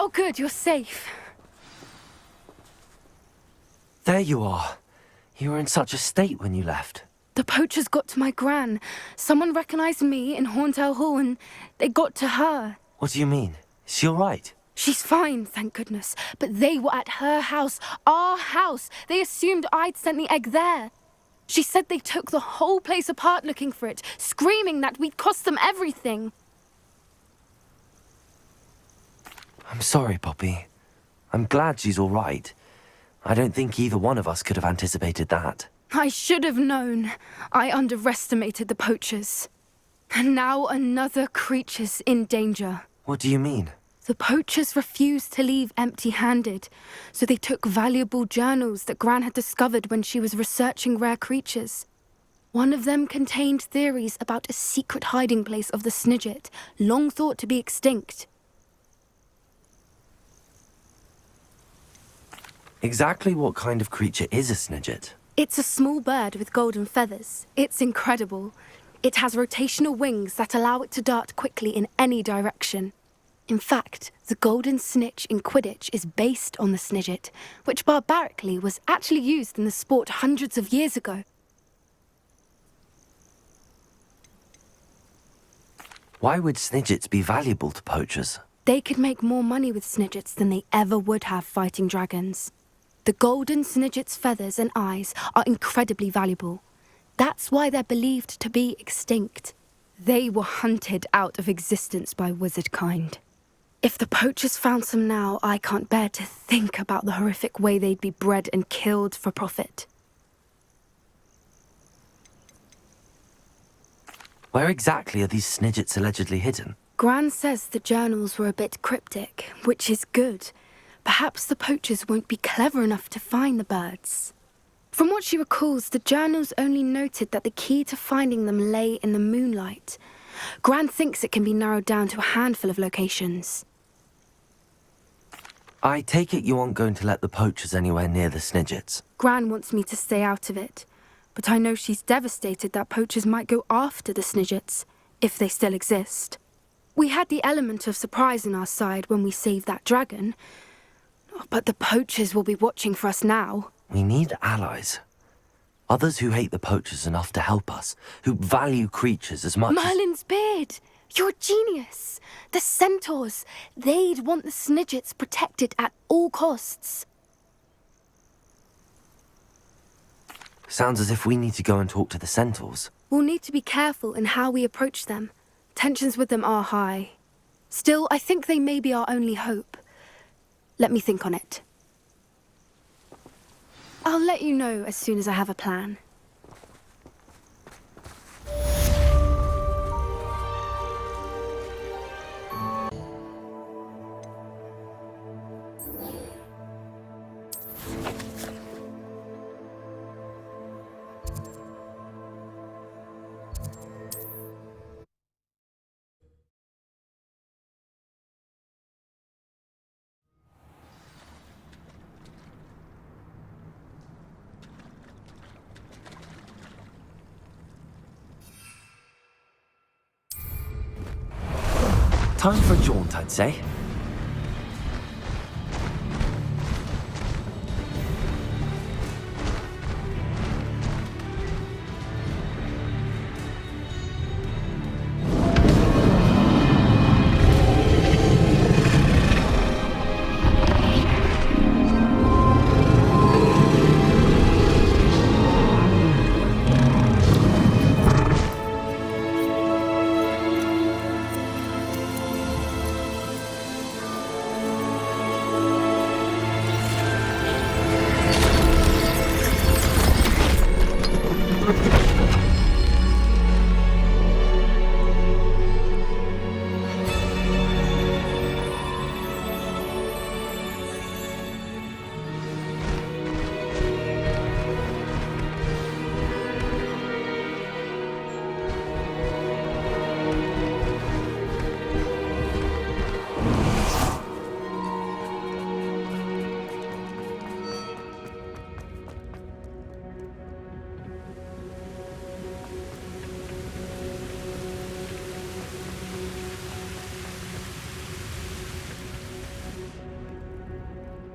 Oh good, you're safe. There you are. You were in such a state when you left. The poachers got to my gran. Someone recognized me in Horntail Hall and they got to her. What do you mean? Is she all right? She's fine, thank goodness. But they were at her house, our house. They assumed I'd sent the egg there. She said they took the whole place apart looking for it, screaming that we'd cost them everything. I'm sorry, Poppy. I'm glad she's all right. I don't think either one of us could have anticipated that. I should have known. I underestimated the poachers. And now another creature's in danger. What do you mean? The poachers refused to leave empty-handed, so they took valuable journals that Gran had discovered when she was researching rare creatures. One of them contained theories about a secret hiding place of the Snidget, long thought to be extinct. Exactly what kind of creature is a Snidget? It's a small bird with golden feathers. It's incredible. It has rotational wings that allow it to dart quickly in any direction. In fact, the golden snitch in Quidditch is based on the Snidget, which barbarically was actually used in the sport hundreds of years ago. Why would Snidgets be valuable to poachers? They could make more money with Snidgets than they ever would have fighting dragons. The golden Snidget's feathers and eyes are incredibly valuable. That's why they're believed to be extinct. They were hunted out of existence by wizard kind. If the poachers found some now, I can't bear to think about the horrific way they'd be bred and killed for profit. Where exactly are these Snidgets allegedly hidden? Gran says the journals were a bit cryptic, which is good. Perhaps the poachers won't be clever enough to find the birds. From what she recalls, the journals only noted that the key to finding them lay in the moonlight. Gran thinks it can be narrowed down to a handful of locations. I take it you aren't going to let the poachers anywhere near the Snidgets. Gran wants me to stay out of it, but I know she's devastated that poachers might go after the Snidgets, if they still exist. We had the element of surprise on our side when we saved that dragon, but the poachers will be watching for us now. We need allies. Others who hate the poachers enough to help us, who value creatures as much Merlin's beard! You're a genius! The centaurs! They'd want the Snidgets protected at all costs. Sounds as if we need to go and talk to the centaurs. We'll need to be careful in how we approach them. Tensions with them are high. Still, I think they may be our only hope. Let me think on it. I'll let you know as soon as I have a plan. Time for a jaunt, I'd say.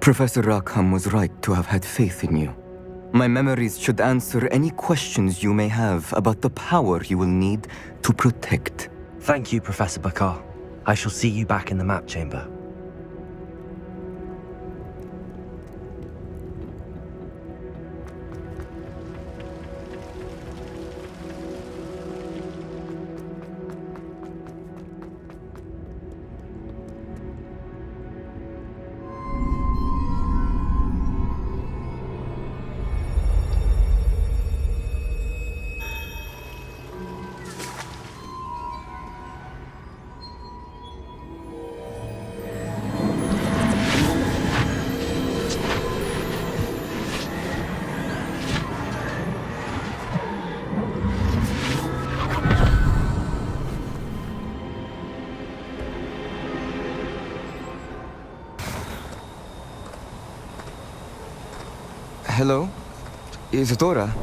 Professor Rackham was right to have had faith in you. My memories should answer any questions you may have about the power you will need to protect. Thank you, Professor Bakar. I shall see you back in the map chamber. Hello? Isadora?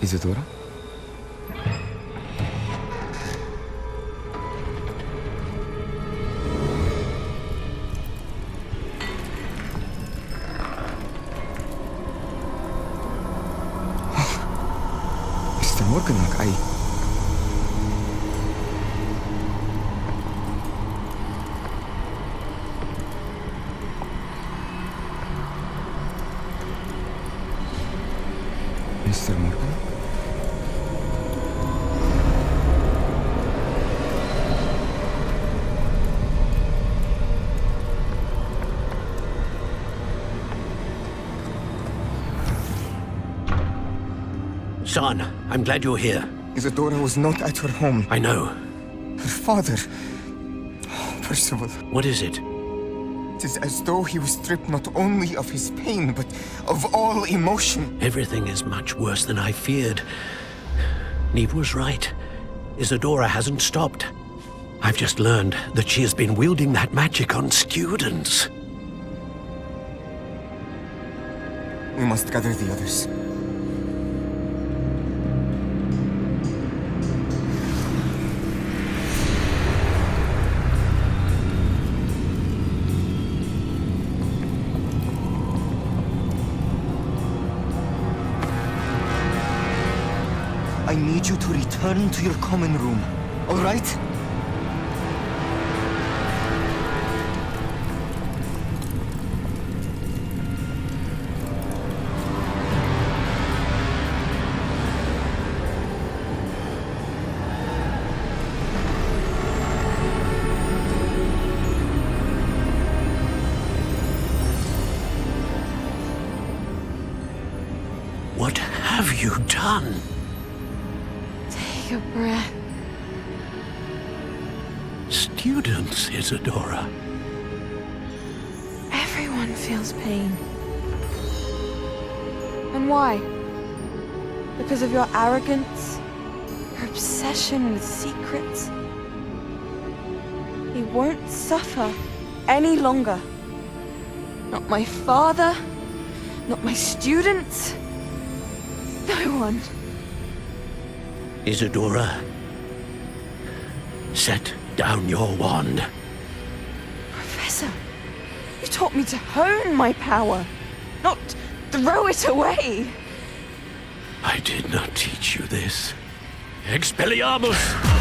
Isadora? Mr. Morganlock, Mr. Morgan? Son, I'm glad you're here. Isadora was not at her home. I know. Her father... Percival. What is it? It is as though he was stripped not only of his pain, but of all emotion. Everything is much worse than I feared. Neve was right. Isadora hasn't stopped. I've just learned that she has been wielding that magic on students. We must gather the others. I need you to return to your common room, all right? What have you done? Take a breath. Students, Isadora. Everyone feels pain. And why? Because of your arrogance? Your obsession with secrets? He won't suffer any longer. Not my father, not my students, no one. Isadora, set down your wand. Professor, you taught me to hone my power, not throw it away. I did not teach you this. Expelliarmus!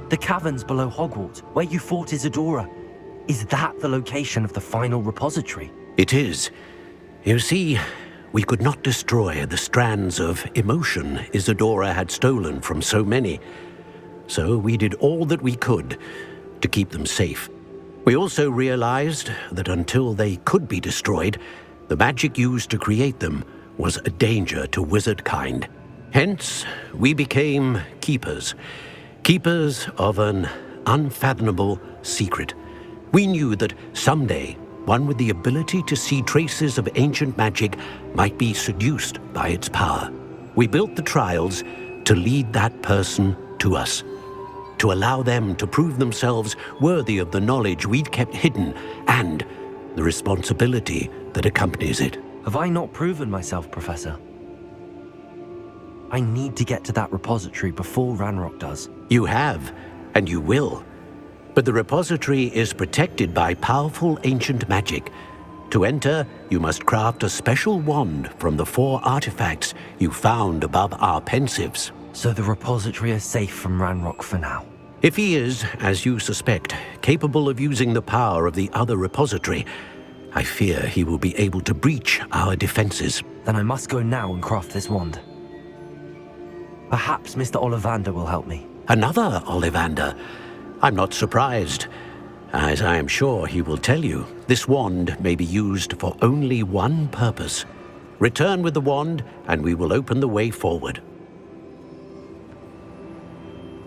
The caverns below Hogwarts, where you fought Isadora. Is that the location of the final repository? It is. You see, we could not destroy the strands of emotion Isadora had stolen from so many. So we did all that we could to keep them safe. We also realized that until they could be destroyed, the magic used to create them was a danger to wizard kind. Hence, we became keepers. Keepers of an unfathomable secret. We knew that someday, one with the ability to see traces of ancient magic might be seduced by its power. We built the trials to lead that person to us, to allow them to prove themselves worthy of the knowledge we'd kept hidden and the responsibility that accompanies it. Have I not proven myself, Professor? I need to get to that repository before Ranrock does. You have, and you will. But the repository is protected by powerful ancient magic. To enter, you must craft a special wand from the 4 artifacts you found above our pensives. So the repository is safe from Ranrock for now. If he is, as you suspect, capable of using the power of the other repository, I fear he will be able to breach our defenses. Then I must go now and craft this wand. Perhaps Mr. Ollivander will help me. Another Ollivander? I'm not surprised. As I am sure he will tell you, this wand may be used for only one purpose. Return with the wand, and we will open the way forward.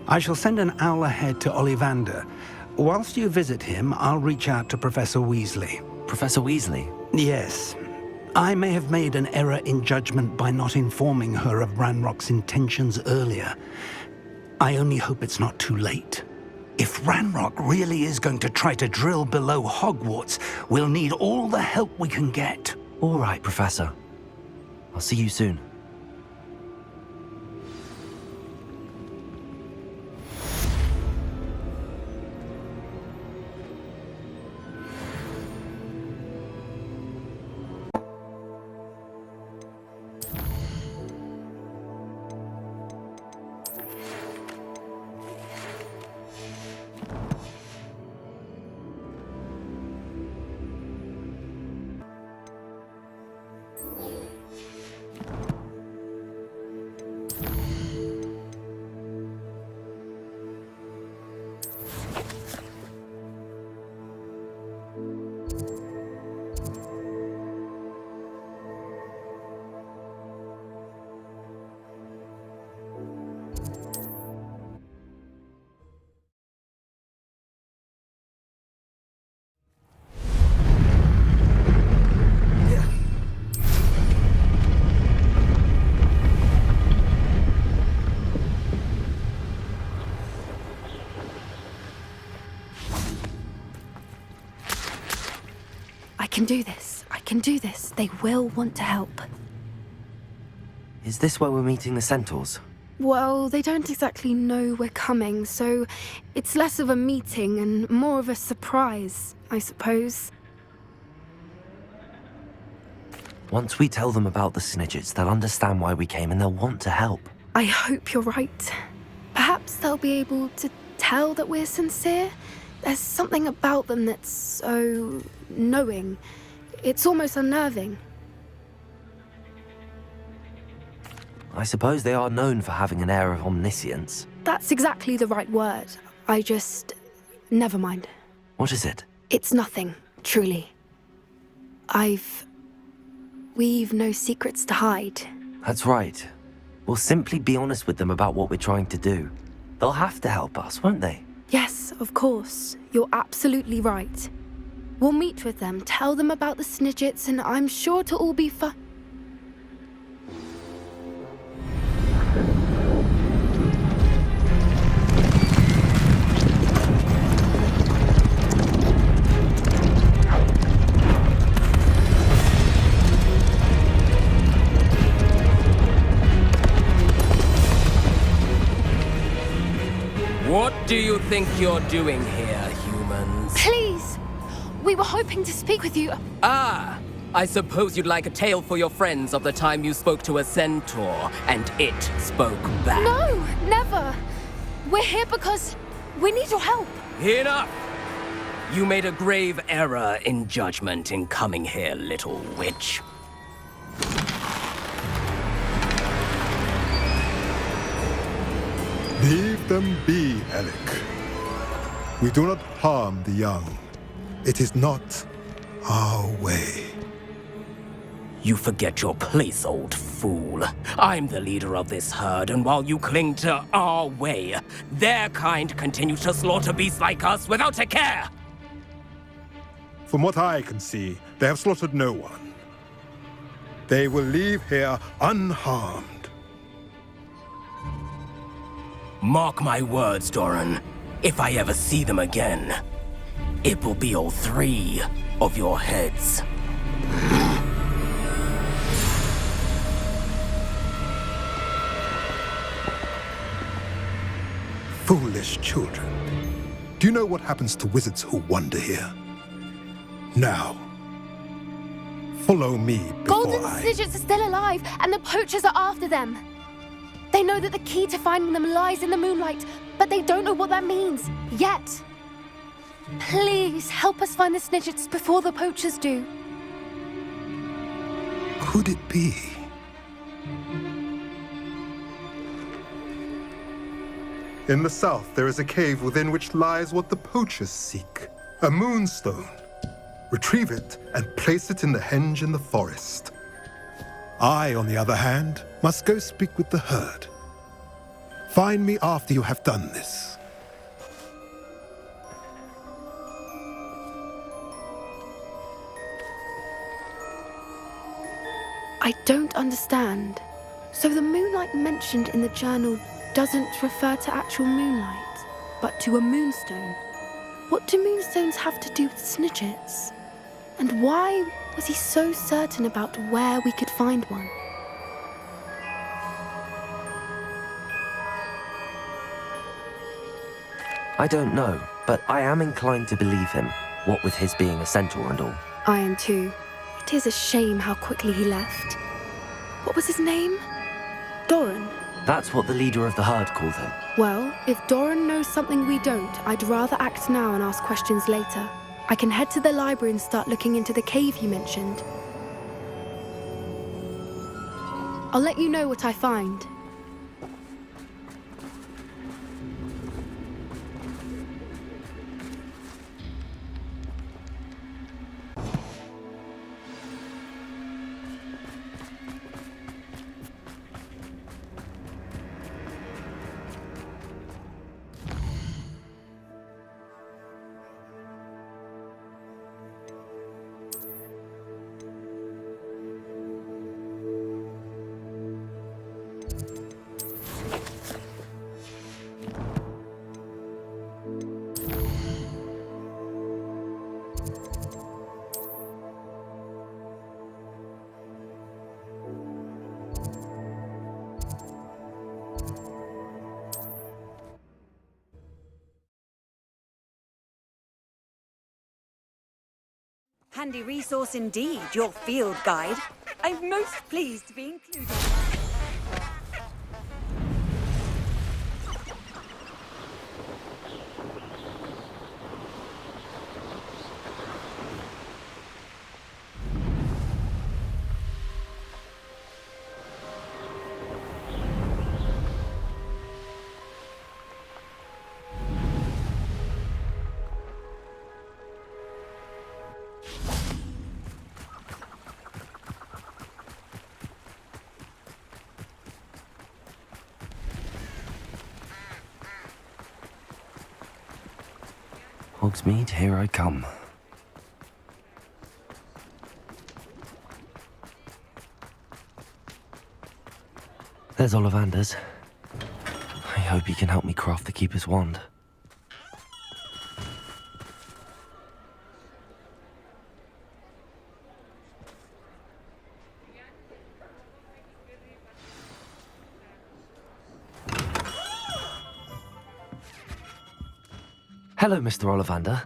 I shall send an owl ahead to Ollivander. Whilst you visit him, I'll reach out to Professor Weasley. Professor Weasley? Yes. I may have made an error in judgment by not informing her of Ranrock's intentions earlier. I only hope it's not too late. If Ranrock really is going to try to drill below Hogwarts, we'll need all the help we can get. All right, Professor. I'll see you soon. I can do this. I can do this. They will want to help. Is this where we're meeting the Centaurs? Well, they don't exactly know we're coming, so it's less of a meeting and more of a surprise, I suppose. Once we tell them about the Snidgets, they'll understand why we came and they'll want to help. I hope you're right. Perhaps they'll be able to tell that we're sincere. There's something about them that's so knowing. It's almost unnerving. I suppose they are known for having an air of omniscience. That's exactly the right word. I just... never mind. What is it? It's nothing, truly. We've no secrets to hide. That's right. We'll simply be honest with them about what we're trying to do. They'll have to help us, won't they? Yes, of course. You're absolutely right. We'll meet with them, tell them about the Snidgets, and I'm sure to all be fun. What do you think you're doing here, humans? Please! We were hoping to speak with you. Ah! I suppose you'd like a tale for your friends of the time you spoke to a centaur, and it spoke back. No, never! We're here because We need your help. Enough! You made a grave error in judgment in coming here, little witch. Leave them be, Alec. We do not harm the young. It is not our way. You forget your place, old fool. I'm the leader of this herd, and while you cling to our way, their kind continue to slaughter beasts like us without a care! From what I can see, they have slaughtered no one. They will leave here unharmed. Mark my words, Doran. If I ever see them again, it will be all 3 of your heads. Foolish children. Do you know what happens to wizards who wander here? Now, follow me before Golden Snidgets are still alive, and the poachers are after them. They know that the key to finding them lies in the moonlight, but they don't know what that means, yet. Please, help us find the Snidgets before the poachers do. Could it be? In the south, there is a cave within which lies what the poachers seek. A moonstone. Retrieve it and place it in the henge in the forest. I, on the other hand, must go speak with the herd. Find me after you have done this. I don't understand. So the moonlight mentioned in the journal doesn't refer to actual moonlight, but to a moonstone. What do moonstones have to do with Snidgets? And why was he so certain about where we could find one? I don't know, but I am inclined to believe him, what with his being a centaur and all. I am too. It is a shame how quickly he left. What was his name? Doran. That's what the leader of the herd called him. Well, if Doran knows something we don't, I'd rather act now and ask questions later. I can head to the library and start looking into the cave you mentioned. I'll let you know what I find. Handy resource indeed, your field guide. I'm most pleased to be included. Hogsmeade, here I come. There's Ollivander's. I hope he can help me craft the Keeper's wand. Hello, Mr. Ollivander.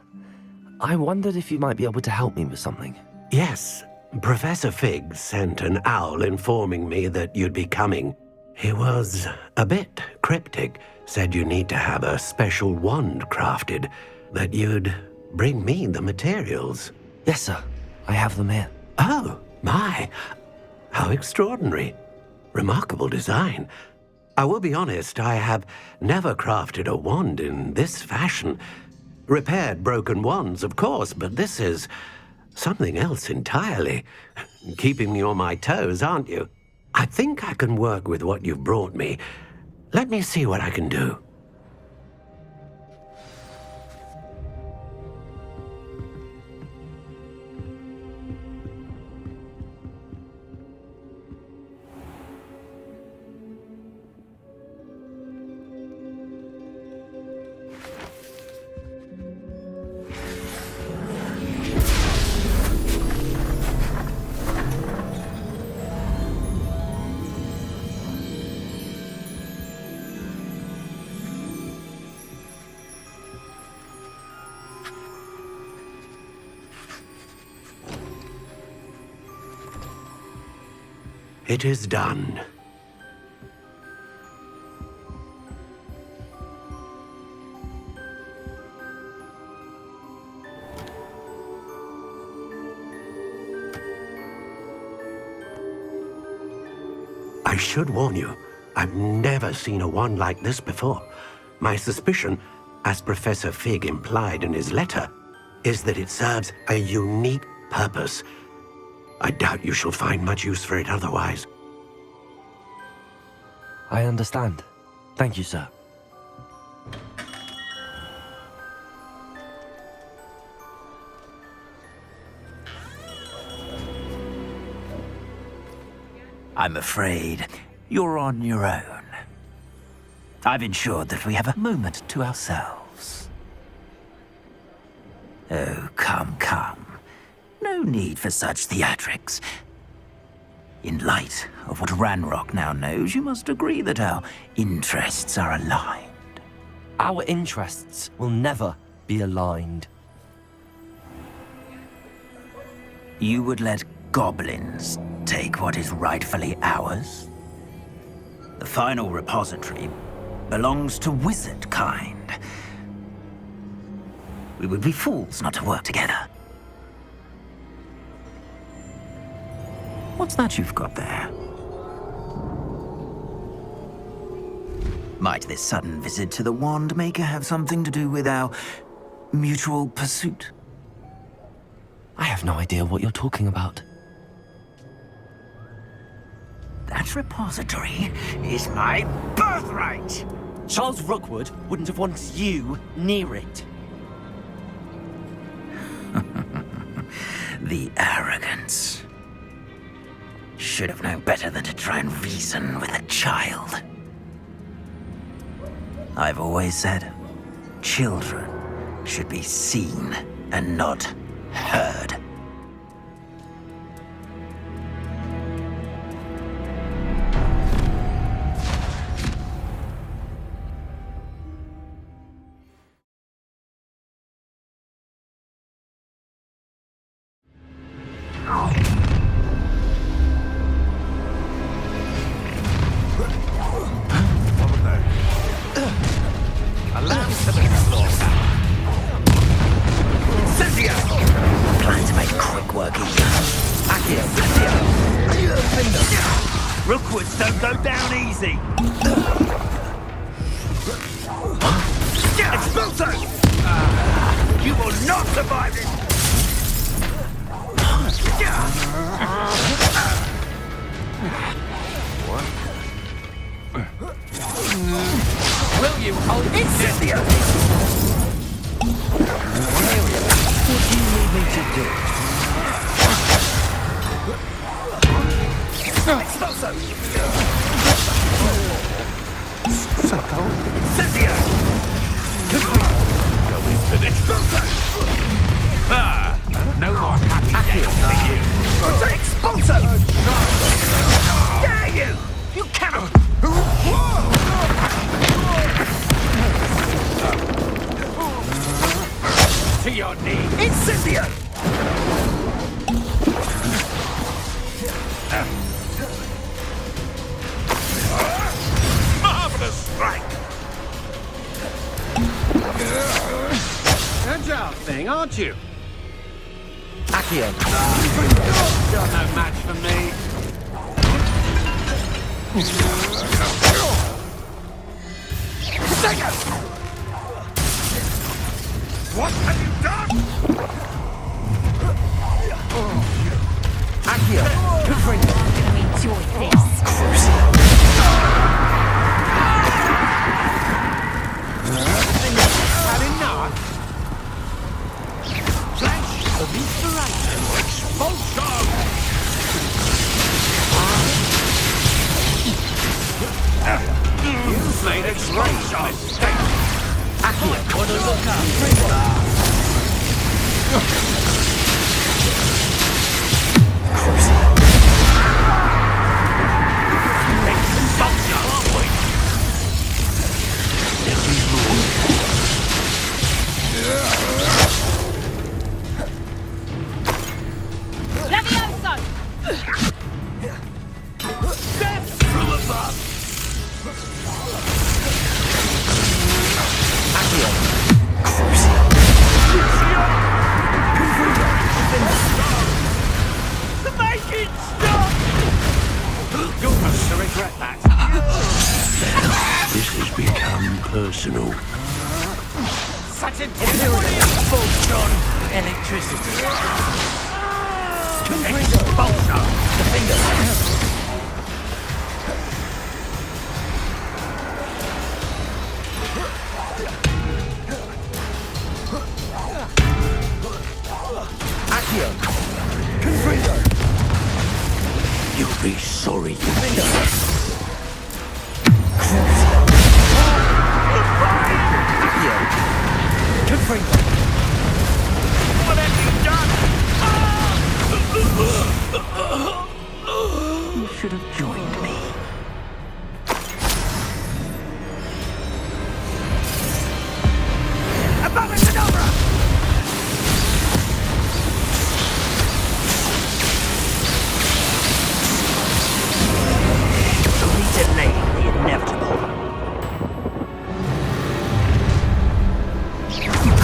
I wondered if you might be able to help me with something. Yes, Professor Fig sent an owl informing me that you'd be coming. He was a bit cryptic, said you need to have a special wand crafted, that you'd bring me the materials. Yes, sir. I have them here. Oh, my. How extraordinary. Remarkable design. I will be honest, I have never crafted a wand in this fashion. Repaired broken wands, of course, but this is something else entirely. Keeping me on my toes, aren't you? I think I can work with what you've brought me. Let me see what I can do. It is done. I should warn you, I've never seen a wand like this before. My suspicion, as Professor Fig implied in his letter, is that it serves a unique purpose. I doubt you shall find much use for it otherwise. I understand. Thank you, sir. I'm afraid you're on your own. I've ensured that we have a moment to ourselves. Oh, come, come. No need for such theatrics. In light of what Ranrock now knows, you must agree that our interests are aligned. Our interests will never be aligned. You would let goblins take what is rightfully ours? The final repository belongs to wizard kind. We would be fools not to work together. What's that you've got there? Might this sudden visit to the Wand Maker have something to do with our mutual pursuit? I have no idea what you're talking about. That repository is my birthright! Charles Rookwood wouldn't have wanted you near it. The arrogance. Should have known better than to try and reason with a child. I've always said, children should be seen and not heard. Rookwoods don't go down easy. Expulso! You will not survive this! Will you hold Incendio! What do you need me to do? Expulso! So cold. Incendio! Go into this. Expulso! Ah! No more happy days for you. Expulso! Dare you! You cannot! To your knees! Incendio! Marvelous strike! Agile thing, aren't you? Accio. You're no match for me. What have you done? Accio. Good for you. Enjoy this. Had enough? Flash of inspiration. Expulsion! You've made a great mistake. Accio. Want to look up? This has become personal. Such intensity! Expulsion! Electricity! Expulsion! The finger! Accio. Confringo. You'll be sorry. Accio. Confringo. What have you done? You should have joined me. Above and Cadabra! Only delaying the inevitable.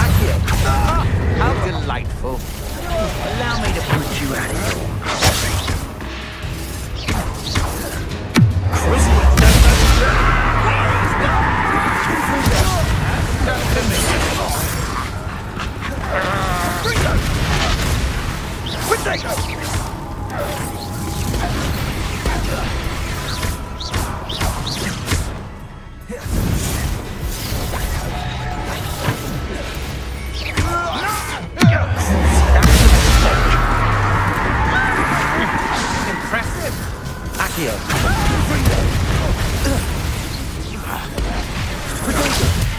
Accio. How delightful. Allow me to put you out of your Impressive. Accio.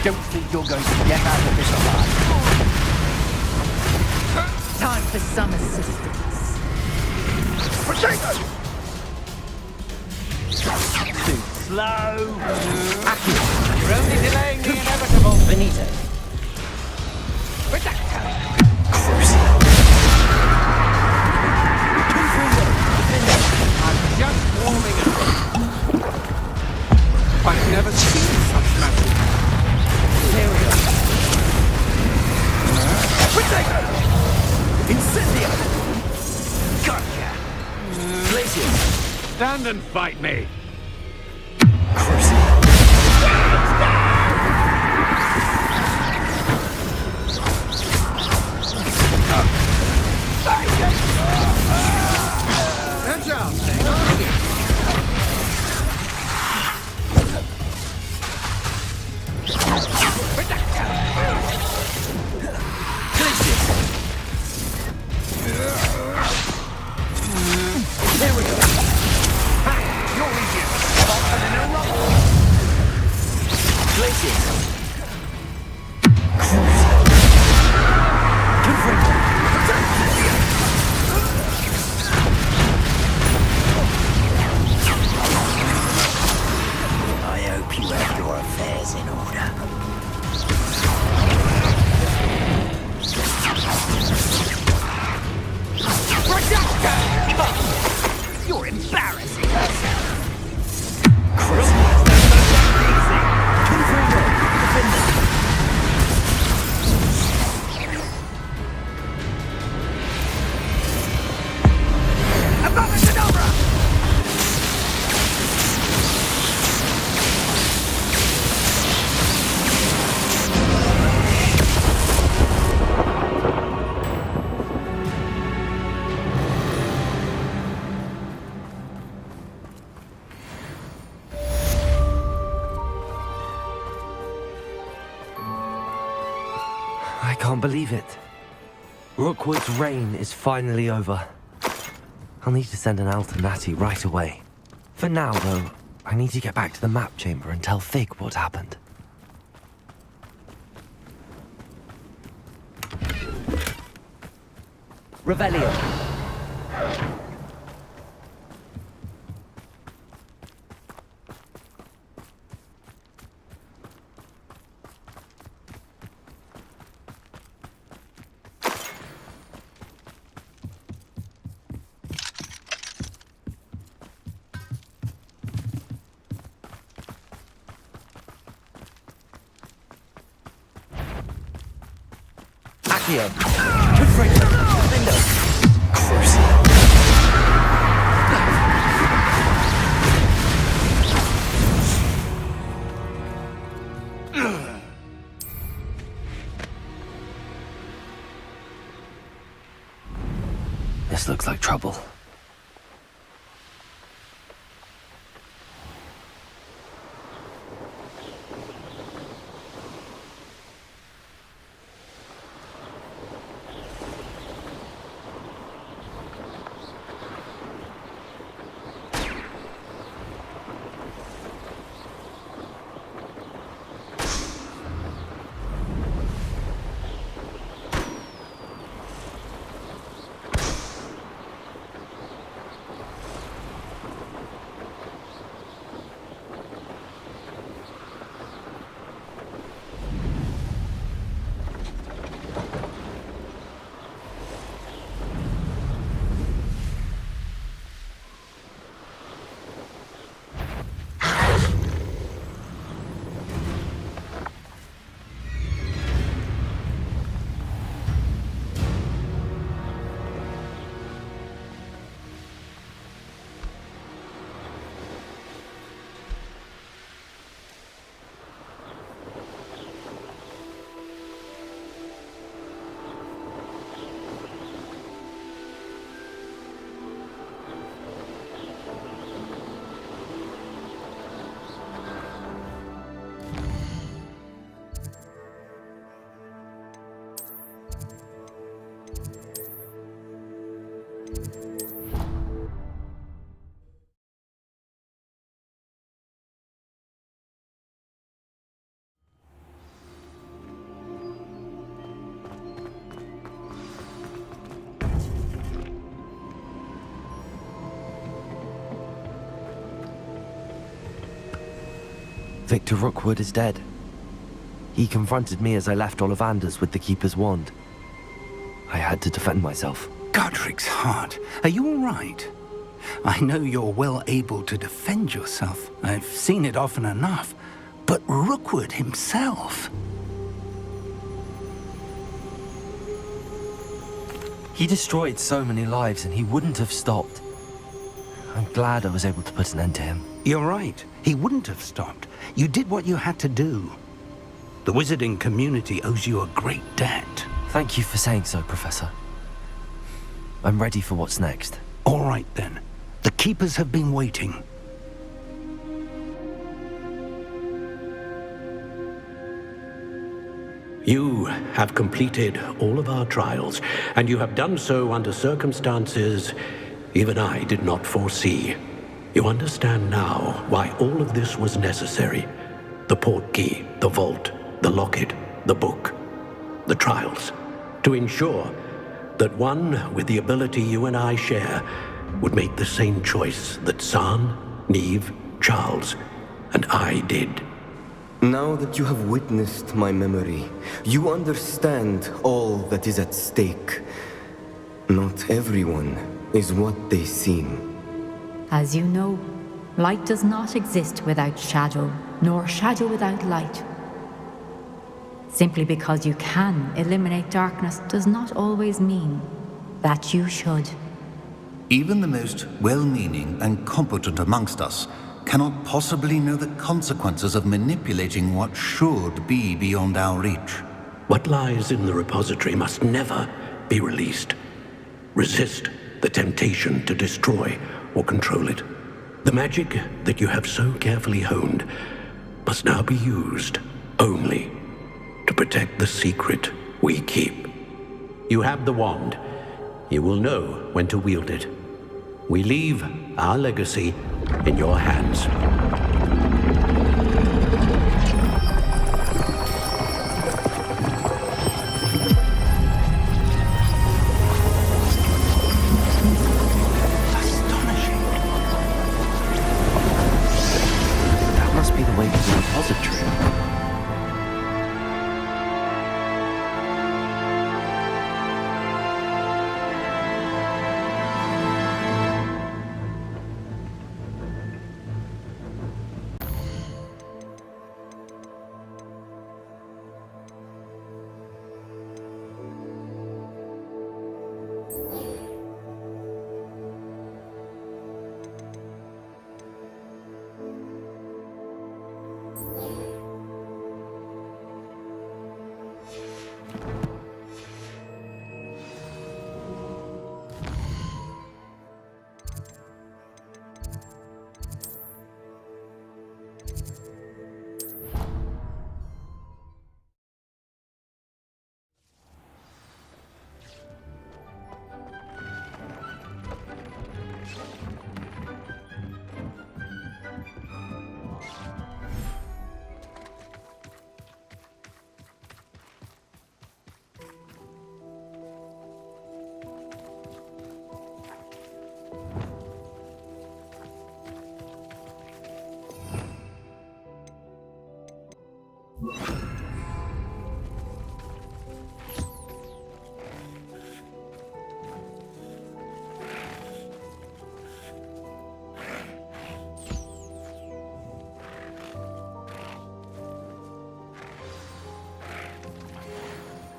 Don't think you're going to get out of this alive. Time for some assistance. Too slow. Accio. You're only delaying the inevitable. Benito. I'm just warming up. I've never seen such magic. Here we go. Incendio. Gotcha. Glacier. Stand and fight me. Agile thing, aren't you? Here we go. Ha! You're easy believe it. Rookwood's reign is finally over. I'll need to send an Al to Natty right away. For now, though, I need to get back to the map chamber and tell Fig what happened. Revelio. Accio. Good for it. Linda. This looks like trouble. Victor Rookwood is dead. He confronted me as I left Ollivander's with the Keeper's wand. I had to defend myself. Godric's heart, are you all right? I know you're well able to defend yourself. I've seen it often enough. But Rookwood himself... He destroyed so many lives and he wouldn't have stopped. I'm glad I was able to put an end to him. You're right. He wouldn't have stopped. You did what you had to do. The wizarding community owes you a great debt. Thank you for saying so, Professor. I'm ready for what's next. All right, then. The Keepers have been waiting. You have completed all of our trials, and you have done so under circumstances even I did not foresee. You understand now why all of this was necessary. The portkey, the vault, the locket, the book, the trials. To ensure that one with the ability you and I share would make the same choice that San, Neve, Charles, and I did. Now that you have witnessed my memory, you understand all that is at stake. Not everyone is what they seem. As you know, light does not exist without shadow, nor shadow without light. Simply because you can eliminate darkness does not always mean that you should. Even the most well-meaning and competent amongst us cannot possibly know the consequences of manipulating what should be beyond our reach. What lies in the repository must never be released. Resist the temptation to destroy or control it. The magic that you have so carefully honed must now be used only to protect the secret we keep. You have the wand. You will know when to wield it. We leave our legacy in your hands. That must be the way to the repository.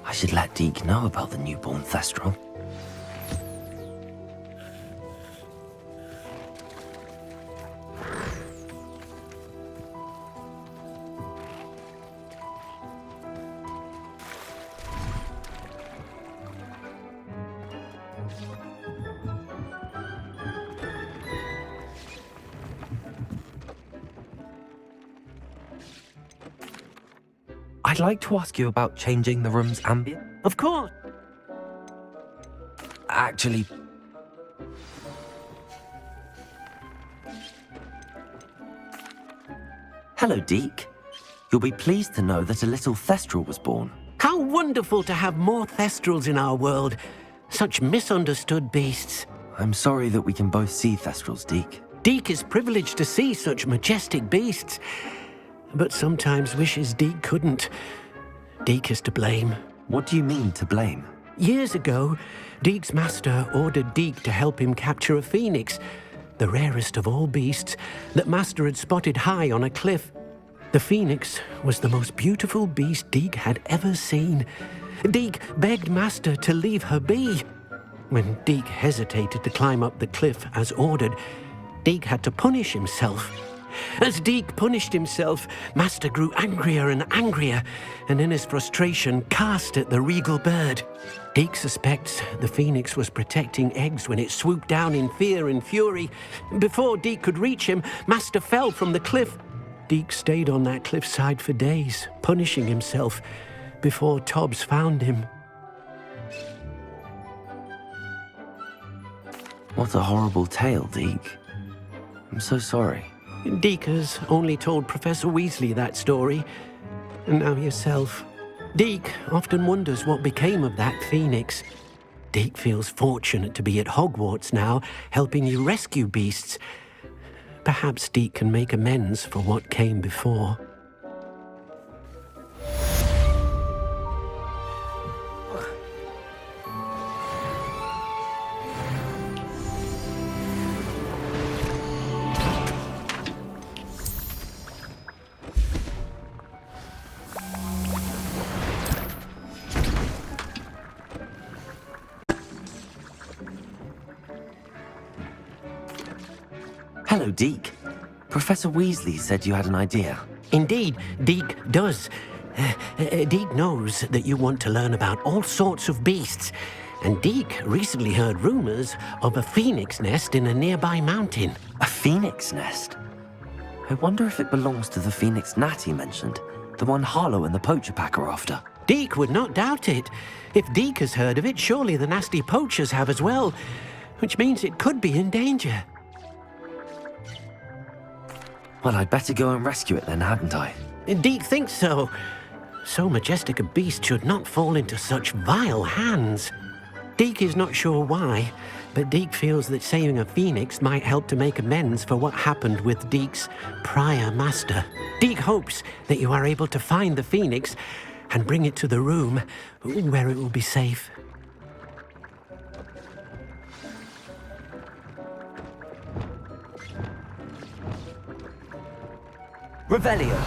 I should let Deke know about the newborn Thestral. I'd like to ask you about changing the room's ambient. Of course. Actually... Hello, Deke. You'll be pleased to know that a little Thestral was born. How wonderful to have more Thestrals in our world. Such misunderstood beasts. I'm sorry that we can both see Thestrals, Deke. Deke is privileged to see such majestic beasts, but sometimes wishes Deke couldn't. Deke is to blame. What do you mean, to blame? Years ago, Deke's master ordered Deke to help him capture a phoenix, the rarest of all beasts, that master had spotted high on a cliff. The phoenix was the most beautiful beast Deke had ever seen. Deke begged master to leave her be. When Deke hesitated to climb up the cliff as ordered, Deke had to punish himself. As Deke punished himself, master grew angrier and angrier, and in his frustration cast at the regal bird. Deke suspects the phoenix was protecting eggs when it swooped down in fear and fury. Before Deke could reach him, master fell from the cliff. Deke stayed on that cliffside for days, punishing himself, before Tobbs found him. What a horrible tale, Deke. I'm so sorry. Deke has only told Professor Weasley that story, and now yourself. Deke often wonders what became of that phoenix. Deke feels fortunate to be at Hogwarts now, helping you rescue beasts. Perhaps Deke can make amends for what came before. Hello, Deke. Professor Weasley said you had an idea. Indeed, Deke does. Deke knows that you want to learn about all sorts of beasts, and Deke recently heard rumors of a phoenix nest in a nearby mountain. A phoenix nest? I wonder if it belongs to the phoenix gnat he mentioned, the one Harlow and the Poacher Pack are after. Deke would not doubt it. If Deke has heard of it, surely the nasty poachers have as well, which means it could be in danger. Well, I'd better go and rescue it then, hadn't I? Deke thinks so. So majestic a beast should not fall into such vile hands. Deke is not sure why, but Deke feels that saving a phoenix might help to make amends for what happened with Deke's prior master. Deke hopes that you are able to find the phoenix and bring it to the room where it will be safe. Revelio.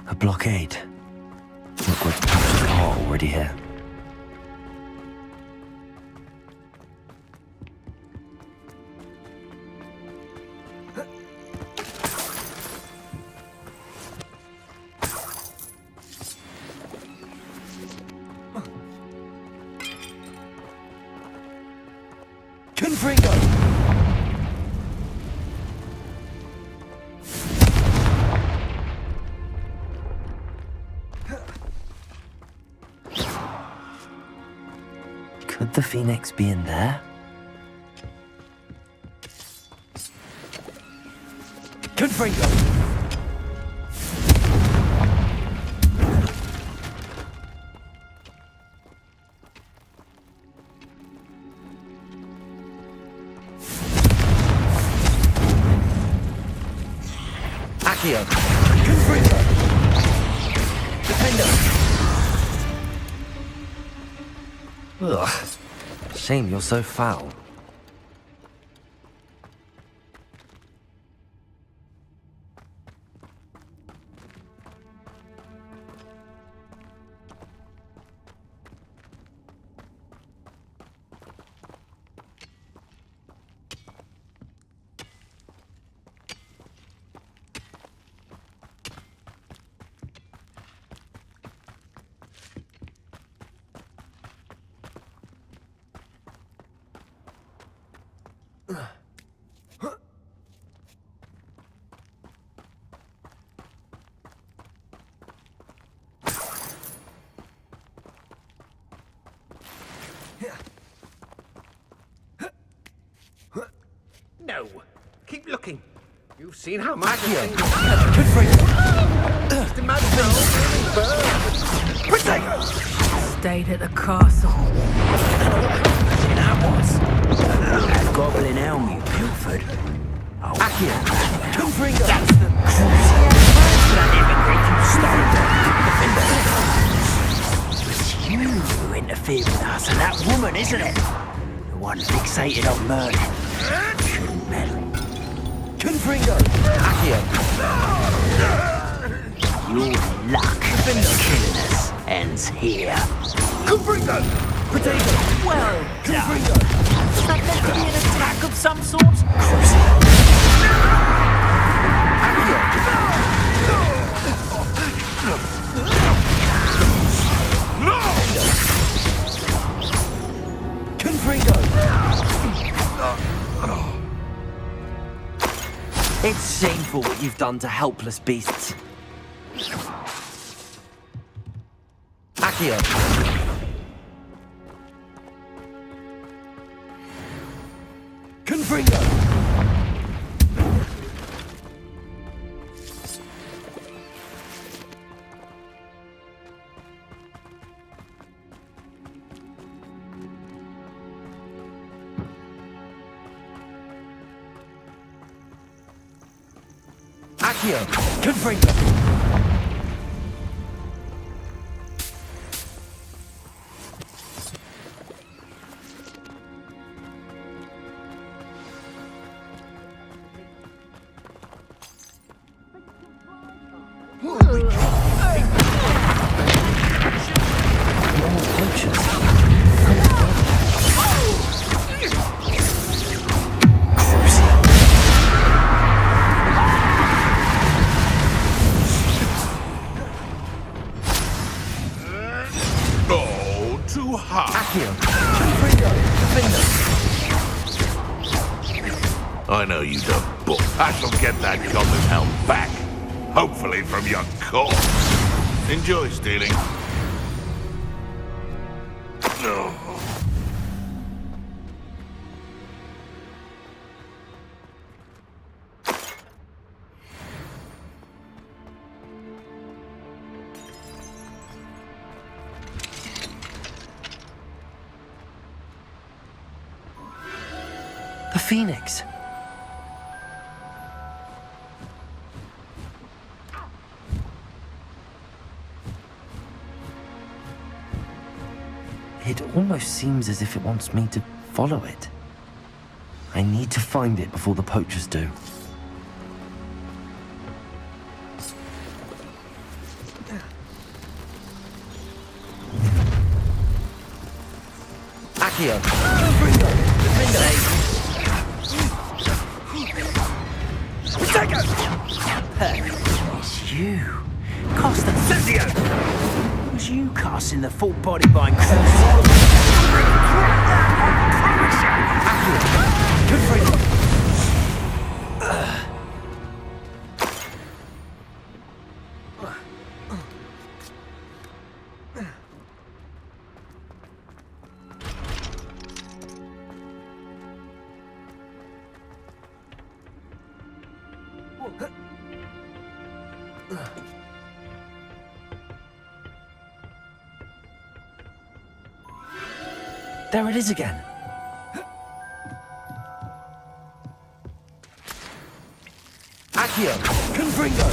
A blockade. Hogwarts poachers are already here. Confringo! Could the phoenix be in there? Confringo! Accio! Confringo! Defender! Ugh. Shame you're so foul. No. Keep looking. You've seen how much Stayed at the castle. That was. That goblin elm you pilfered. Oh, Accio. Confringo. That's the It's you who interfered with us, and that woman, isn't it? The one fixated on murder. Shouldn't meddle. Confringo. Accio. Your luck killing us ends here. Confringo! Potato! Well done! Is that meant to be an attack of some sort? Confringo! It's shameful what you've done to helpless beasts. Accio! Confringo! Accio, Confringo. Oh, too hot. Accio, Confringo, Confringo. I know you don't, but I shall get that common helm back. Hopefully from your corpse. Enjoy stealing. No. The Phoenix. It almost seems as if it wants me to follow it. I need to find it before the poachers do. Accio, Confringo, It's you. Costa Cynthia! It was you casting the full body bind crucible. There it is again. Accio, Confringo.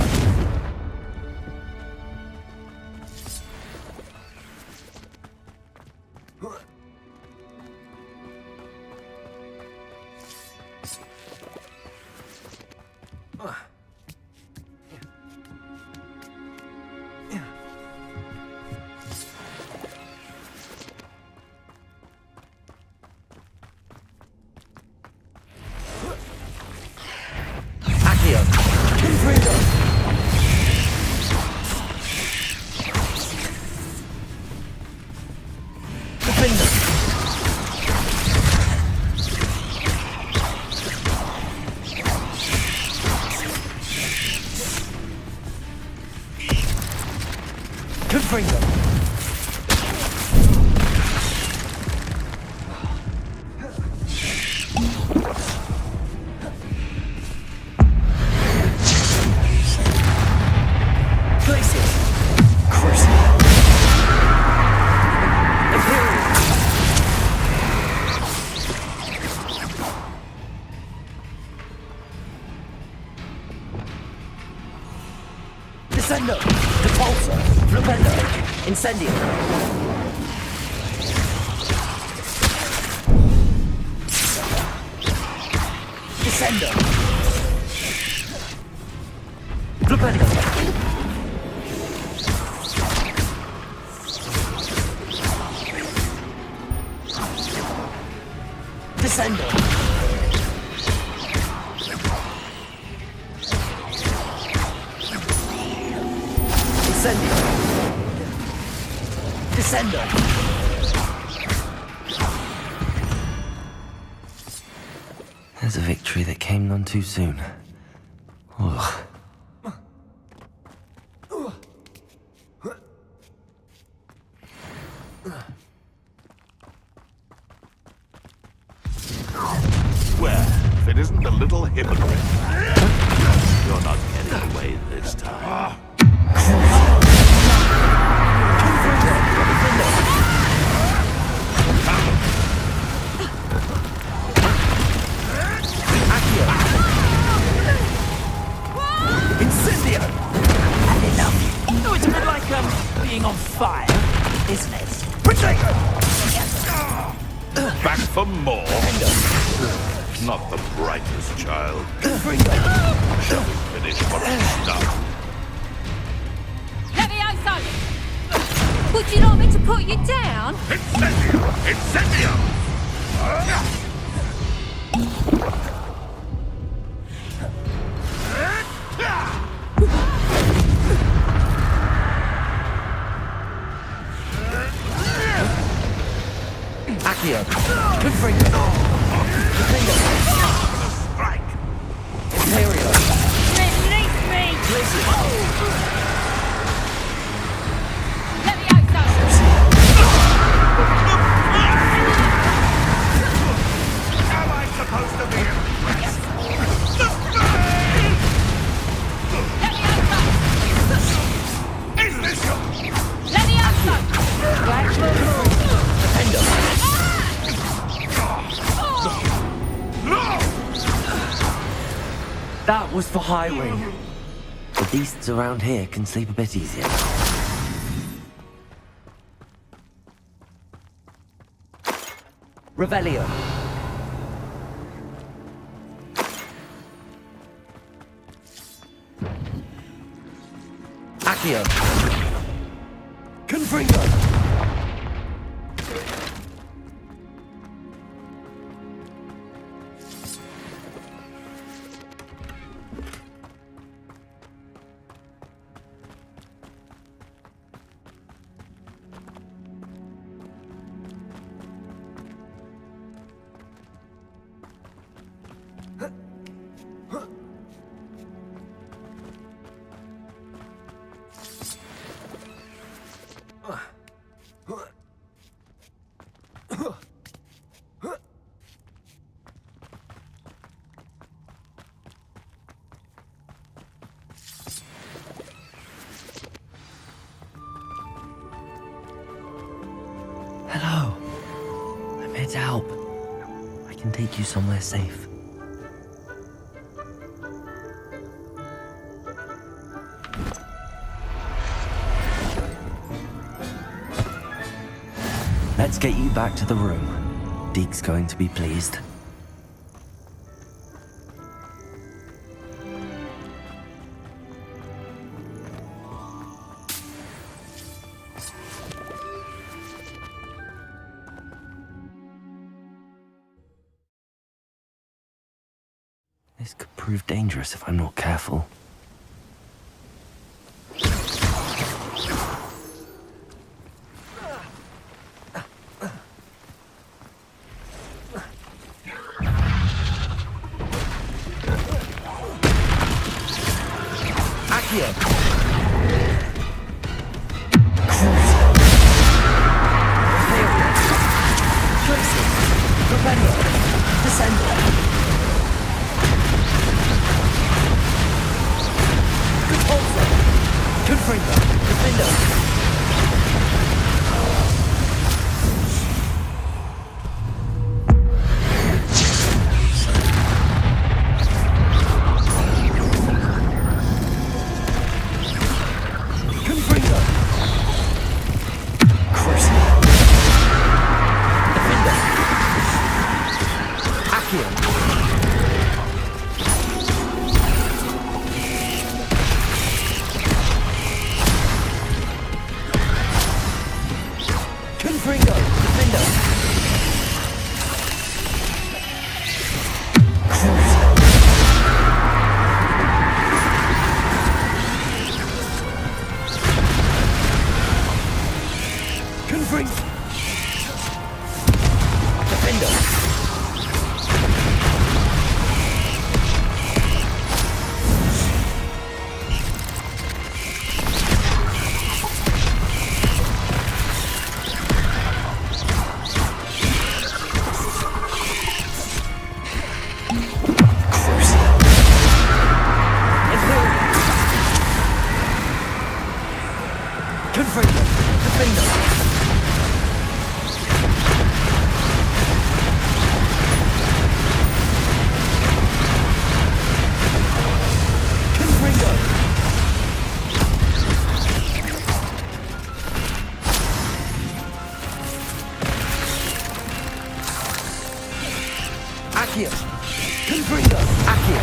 Descendo, Repulsor, Flipendo, Incendio. Descendo. Flipendo. Descendo. Incendio. Descendo. There's a victory that came none too soon. Ugh. Well, if it isn't the little hypocrite. You're not getting away this time. Incendio. back for more? Not the brightest child. Shall we finish what we start? Levioso! Would you like me to put you down? Incendio! Incendio! Accio. Confringo. Confringo. Strike. Imperial. Release me! Levioso! Am I supposed to be impressed? Is this your... Levioso! That was for highway. The beasts around here can sleep a bit easier. Revelio. Accio. Confringo. Hello. I'm here to help. I can take you somewhere safe. Let's get you back to the room. Deke's going to be pleased. This could prove dangerous if I'm not careful. Accio! Confringo! Accio!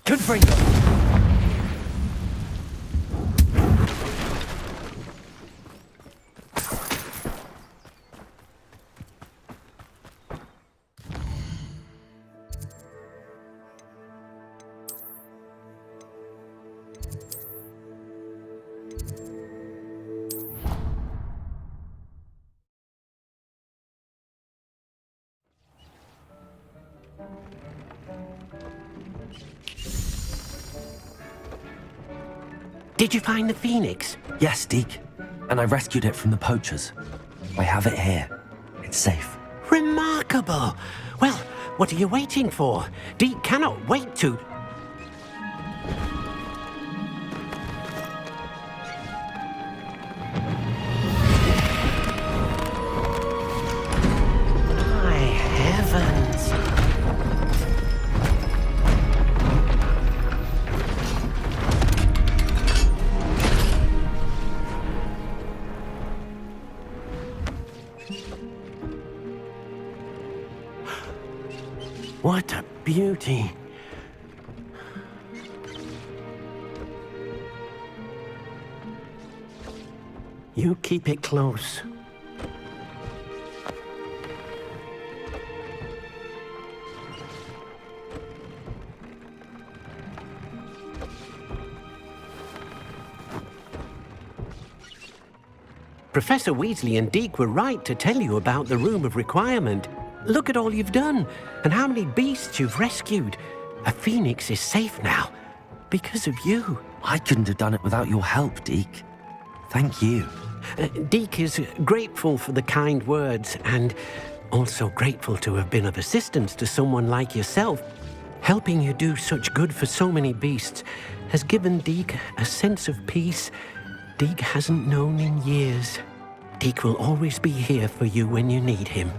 Confringo! Did you find the Phoenix? Yes, Deke. And I rescued it from the poachers. I have it here. It's safe. Remarkable! Well, what are you waiting for? Deke cannot wait to... My heavens! What a beauty. You keep it close. Professor Weasley and Deke were right to tell you about the Room of Requirement. Look at all you've done, and how many beasts you've rescued. A phoenix is safe now, because of you. I couldn't have done it without your help, Deke. Thank you. Deke is grateful for the kind words, and also grateful to have been of assistance to someone like yourself. Helping you do such good for so many beasts has given Deke a sense of peace Deke hasn't known in years. Deke will always be here for you when you need him.